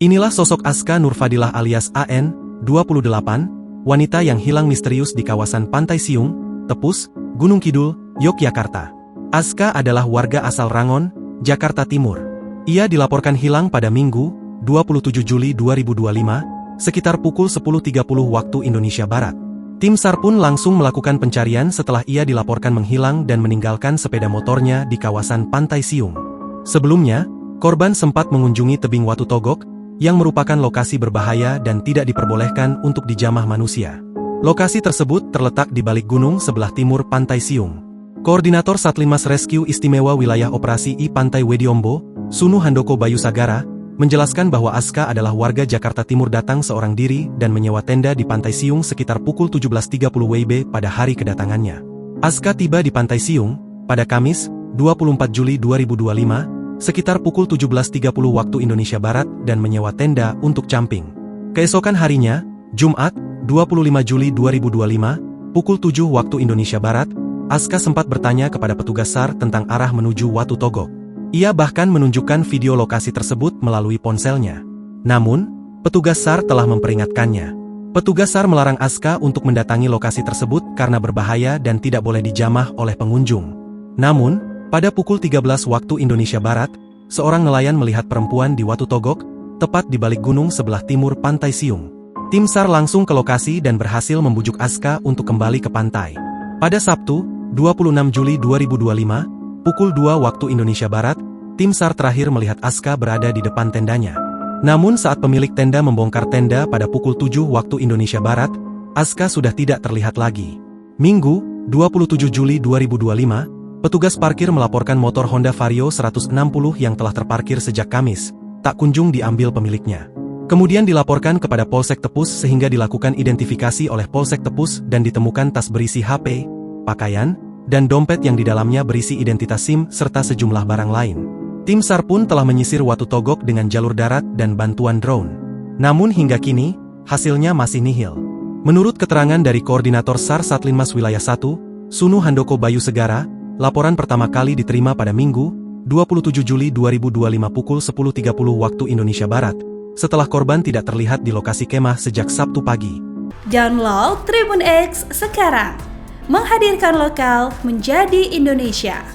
Inilah sosok Aska Nurfadilah alias AN, 28, wanita yang hilang misterius di kawasan Pantai Siung, Tepus, Gunung Kidul, Yogyakarta. Aska adalah warga asal Rangon, Jakarta Timur. Ia dilaporkan hilang pada Minggu, 27 Juli 2025, sekitar pukul 10.30 waktu Indonesia Barat. Tim SAR pun langsung melakukan pencarian setelah ia dilaporkan menghilang dan meninggalkan sepeda motornya di kawasan Pantai Siung. Sebelumnya, korban sempat mengunjungi tebing Watu Togok, yang merupakan lokasi berbahaya dan tidak diperbolehkan untuk dijamah manusia. Lokasi tersebut terletak di balik gunung sebelah timur Pantai Siung. Koordinator Satlimas Rescue Istimewa Wilayah Operasi I Pantai Wediombo, Sunu Handoko Bayu Sagara, menjelaskan bahwa Aska adalah warga Jakarta Timur datang seorang diri dan menyewa tenda di Pantai Siung sekitar pukul 17.30 WIB pada hari kedatangannya. Aska tiba di Pantai Siung pada Kamis, 24 Juli 2025, sekitar pukul 17.30 waktu Indonesia Barat dan menyewa tenda untuk camping. Keesokan harinya, Jumat, 25 Juli 2025, pukul 7 waktu Indonesia Barat, Aska sempat bertanya kepada petugas SAR tentang arah menuju Watu Togok. Ia bahkan menunjukkan video lokasi tersebut melalui ponselnya. Namun, petugas SAR telah memperingatkannya. Petugas SAR melarang Aska untuk mendatangi lokasi tersebut karena berbahaya dan tidak boleh dijamah oleh pengunjung. Namun, pada pukul 13 waktu Indonesia Barat, seorang nelayan melihat perempuan di Watu Togok, tepat di balik gunung sebelah timur Pantai Siung. Tim SAR langsung ke lokasi dan berhasil membujuk Aska untuk kembali ke pantai. Pada Sabtu, 26 Juli 2025, pukul 2 waktu Indonesia Barat, tim SAR terakhir melihat Aska berada di depan tendanya. Namun saat pemilik tenda membongkar tenda pada pukul 7 waktu Indonesia Barat, Aska sudah tidak terlihat lagi. Minggu, 27 Juli 2025, petugas parkir melaporkan motor Honda Vario 160 yang telah terparkir sejak Kamis, tak kunjung diambil pemiliknya. Kemudian dilaporkan kepada Polsek Tepus sehingga dilakukan identifikasi oleh Polsek Tepus dan ditemukan tas berisi HP, pakaian, dan dompet yang di dalamnya berisi identitas SIM serta sejumlah barang lain. Tim SAR pun telah menyisir Watu Togok dengan jalur darat dan bantuan drone. Namun hingga kini, hasilnya masih nihil. Menurut keterangan dari Koordinator SAR Satlimas Wilayah 1, Sunu Handoko Bayu Sagara, laporan pertama kali diterima pada Minggu, 27 Juli 2025 pukul 10.30 waktu Indonesia Barat, setelah korban tidak terlihat di lokasi kemah sejak Sabtu pagi. Download Tribun X sekarang, menghadirkan lokal menjadi Indonesia.